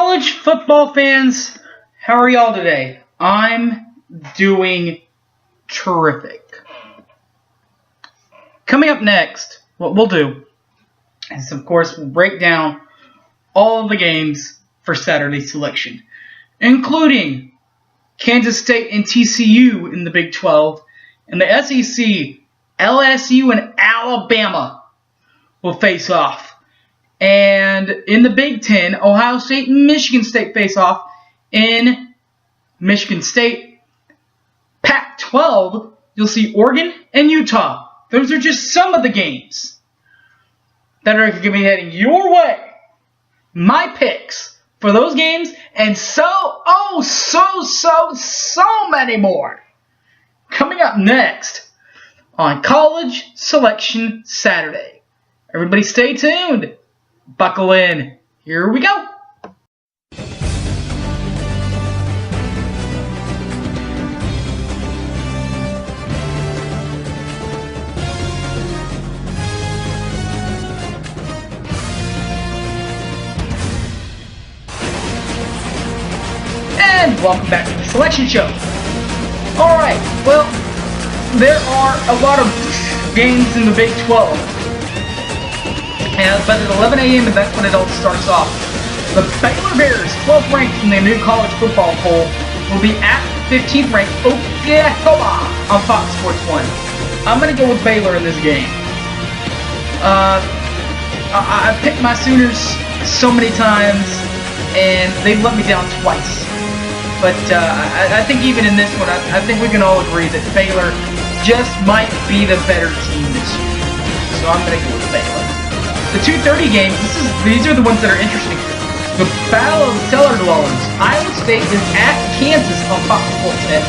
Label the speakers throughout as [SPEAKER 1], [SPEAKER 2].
[SPEAKER 1] College football fans, how are y'all today? I'm doing terrific. Coming up next, what we'll do is, of course, we'll break down all of the games for Saturday's selection, including Kansas State and TCU in the Big 12, and the SEC, LSU and Alabama will face off. And in the Big 10, Ohio State and Michigan State face off in Michigan State. Pac-12, you'll see Oregon and Utah. Those are just some of the games that are going to be heading your way. My picks for those games and so many more. Coming up next on College Selection Saturday. Everybody stay tuned. Buckle in. Here we go. And welcome back to the Selection Show. Alright, well, there are a lot of games in the Big 12. But at 11 a.m., and that's when it all starts off. The Baylor Bears, 12th ranked in the new college football poll, will be at 15th ranked Oklahoma on Fox Sports 1. I'm going to go with Baylor in this game. I've picked my Sooners so many times, and they've let me down twice. But I think even in this one, I think we can all agree that Baylor just might be the better team this year. So I'm going to go with Baylor. The 2:30 games, these are the ones that are interesting. The Battle of the Cellar Dwellers. Iowa State is at Kansas on Fox Sports Net.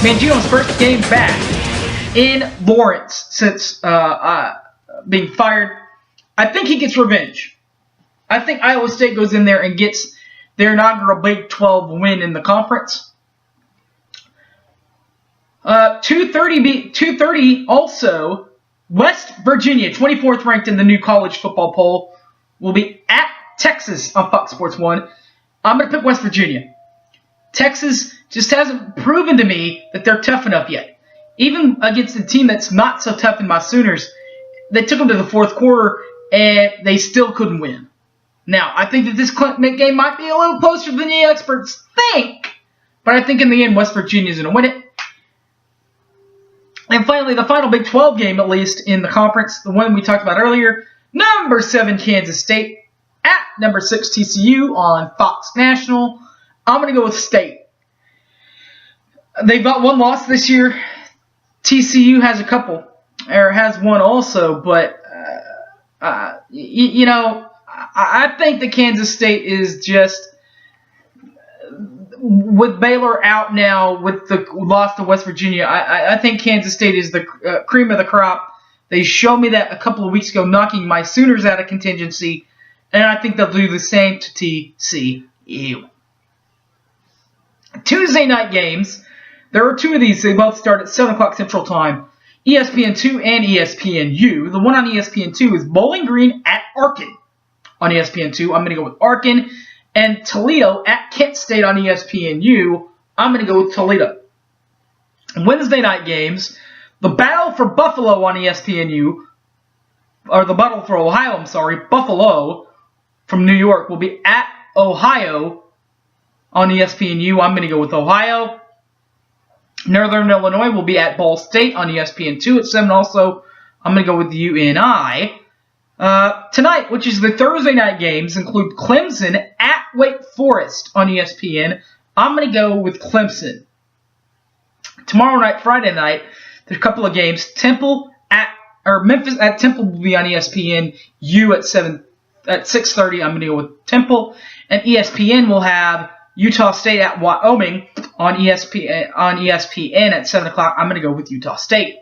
[SPEAKER 1] Mangino's first game back in Lawrence since being fired. I think he gets revenge. I think Iowa State goes in there and gets their inaugural Big 12 win in the conference. 2:30 also. West Virginia, 24th ranked in the new college football poll, will be at Texas on Fox Sports 1. I'm going to pick West Virginia. Texas just hasn't proven to me that they're tough enough yet. Even against a team that's not so tough in my Sooners, they took them to the fourth quarter and they still couldn't win. Now, I think that this game might be a little closer than the experts think, but I think in the end West Virginia is going to win it. And finally, the final Big 12 game, at least, in the conference, the one we talked about earlier, number 7 Kansas State at number 6 TCU on Fox National. I'm going to go with State. They've got one loss this year. TCU has has one also, but, I think that Kansas State is just, with Baylor out now, with the loss to West Virginia, I think Kansas State is the cream of the crop. They showed me that a couple of weeks ago, knocking my Sooners out of contingency, and I think they'll do the same to TCU. Tuesday night games, there are two of these. They both start at 7 o'clock Central Time, ESPN2 and ESPNU. The one on ESPN2 is Bowling Green at Arkin on ESPN2. I'm going to go with Arkin. And Toledo at Kent State on ESPNU. I'm going to go with Toledo. Wednesday night games, the Battle for Buffalo on ESPNU, or the Battle for Ohio, Buffalo from New York will be at Ohio on ESPNU. I'm going to go with Ohio. Northern Illinois will be at Ball State on ESPN2 at 7 also. I'm going to go with UNI. Tonight, which is the Thursday night games, include Clemson at Wake Forest on ESPN. I'm going to go with Clemson. Tomorrow night, Friday night, there's a couple of games. Memphis at Temple will be on ESPN. at 6:30. I'm going to go with Temple, and ESPN will have Utah State at Wyoming on ESPN at 7 o'clock. I'm going to go with Utah State.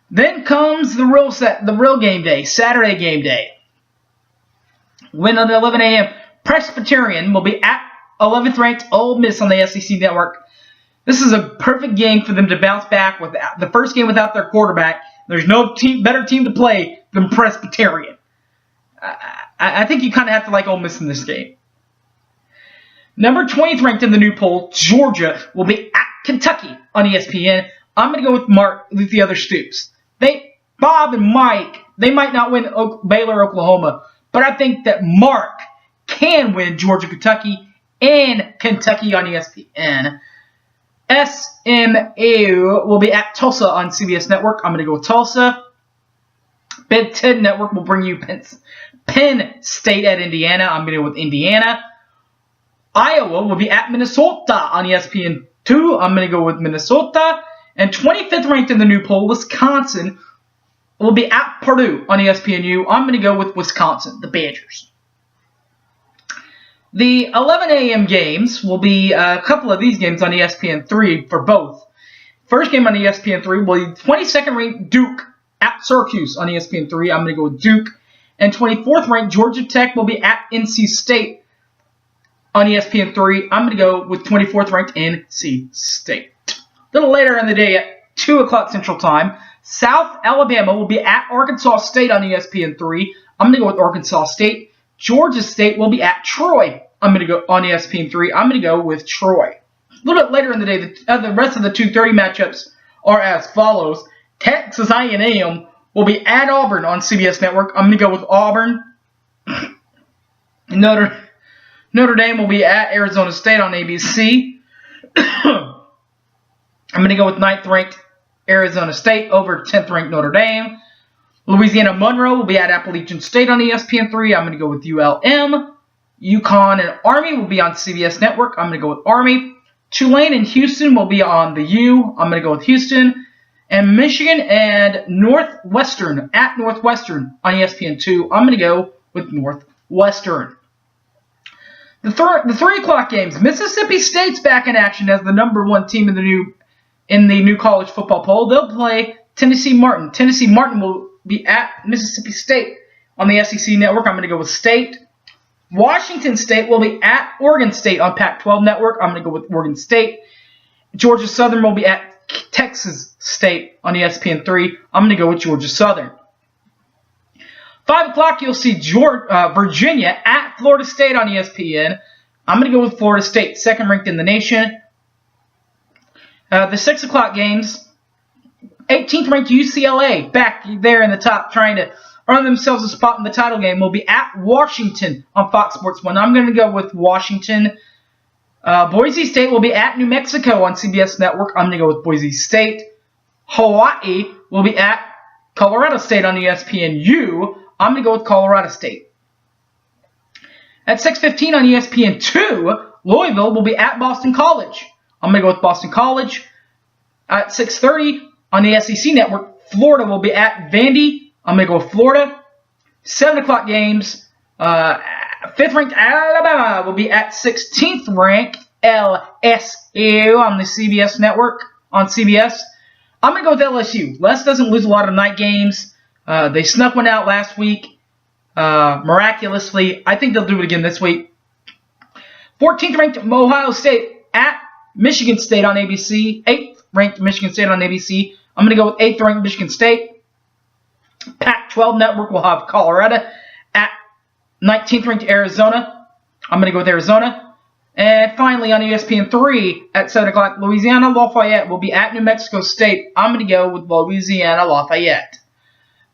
[SPEAKER 1] Then comes the real game day, Saturday game day. When at 11 a.m., Presbyterian will be at 11th ranked Ole Miss on the SEC Network. This is a perfect game for them to bounce back with the first game without their quarterback. There's no better team to play than Presbyterian. I think you kind of have to like Ole Miss in this game. Number 20th ranked in the new poll, Georgia, will be at Kentucky on ESPN. I'm going to go with Mark with the other Stoops. Bob and Mike, they might not win Baylor, Oklahoma, but I think that Mark can win Georgia, Kentucky, and Kentucky on ESPN. SMU will be at Tulsa on CBS Network. I'm going to go with Tulsa. Big Ten Network will bring you Penn State at Indiana. I'm going to go with Indiana. Iowa will be at Minnesota on ESPN2. I'm going to go with Minnesota. And 25th ranked in the new poll, Wisconsin will be at Purdue on ESPNU. I'm going to go with Wisconsin, the Badgers. The 11 a.m. games will be a couple of these games on ESPN3 for both. First game on ESPN3 will be 22nd ranked Duke at Syracuse on ESPN3. I'm going to go with Duke. And 24th ranked Georgia Tech will be at NC State on ESPN3. I'm going to go with 24th ranked NC State. A little later in the day at 2 o'clock Central Time, South Alabama will be at Arkansas State on ESPN3. I'm going to go with Arkansas State. Georgia State will be at Troy. I'm going to go on ESPN3. I'm going to go with Troy. A little bit later in the day, the rest of the 2:30 matchups are as follows. Texas A&M will be at Auburn on CBS Network. I'm going to go with Auburn. Notre Dame will be at Arizona State on ABC. I'm going to go with 9th ranked Arizona State over 10th ranked Notre Dame. Louisiana Monroe will be at Appalachian State on ESPN3. I'm going to go with ULM. UConn and Army will be on CBS Network. I'm going to go with Army. Tulane and Houston will be on the U. I'm going to go with Houston. And Michigan and Northwestern at Northwestern on ESPN2. I'm going to go with Northwestern. The 3 o'clock games. Mississippi State's back in action as the number 1 team in the new college football poll. They'll play Tennessee Martin. Tennessee Martin will be at Mississippi State on the SEC Network. I'm going to go with State. Washington State will be at Oregon State on Pac-12 Network. I'm going to go with Oregon State. Georgia Southern will be at Texas State on ESPN3. I'm going to go with Georgia Southern. 5 o'clock, you'll see Virginia at Florida State on ESPN. I'm going to go with Florida State, second ranked in the nation. The 6 o'clock games, 18th ranked UCLA, back there in the top, trying to earn themselves a spot in the title game, will be at Washington on Fox Sports 1. I'm going to go with Washington. Boise State will be at New Mexico on CBS Network. I'm going to go with Boise State. Hawaii will be at Colorado State on ESPNU. I'm going to go with Colorado State. At 6:15 on ESPN2, Louisville will be at Boston College. I'm going to go with Boston College. At 6:30 on the SEC Network, Florida will be at Vandy. I'm going to go with Florida. 7 o'clock games. 5th ranked Alabama will be at 16th ranked LSU on the CBS Network. On CBS. I'm going to go with LSU. Les doesn't lose a lot of night games. They snuck one out last week. Miraculously. I think they'll do it again this week. 14th ranked Ohio State at Michigan State on ABC. 8th ranked Michigan State on ABC. I'm going to go with 8th ranked Michigan State. Pac-12 Network will have Colorado at 19th ranked Arizona. I'm going to go with Arizona. And finally on ESPN3 at 7 o'clock, Louisiana Lafayette will be at New Mexico State. I'm going to go with Louisiana Lafayette.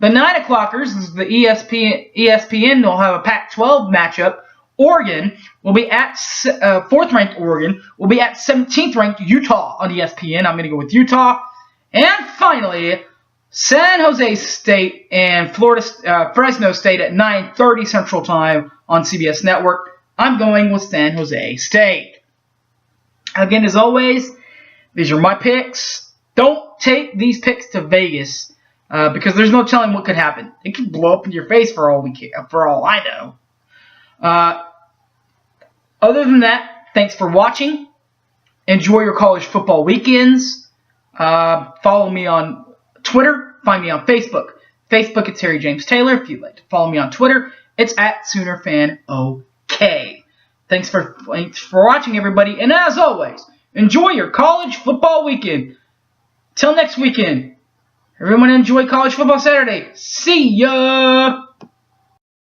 [SPEAKER 1] The 9 o'clockers is the ESPN will have a Pac-12 matchup. Oregon will be at 4th ranked Oregon will be at 17th ranked Utah on ESPN. I'm going to go with Utah. And finally, San Jose State and Fresno State at 9:30 Central Time on CBS Network. I'm going with San Jose State. Again, as always, these are my picks. Don't take these picks to Vegas because there's no telling what could happen. It could blow up in your face for all I know. Other than that, thanks for watching. Enjoy your college football weekends. Follow me on Twitter. Find me on Facebook. Facebook, it's Harry James Taylor. If you'd like to follow me on Twitter, it's at SoonerFanOK. Thanks for watching, everybody. And as always, enjoy your college football weekend. Till next weekend, everyone enjoy College Football Saturday. See ya!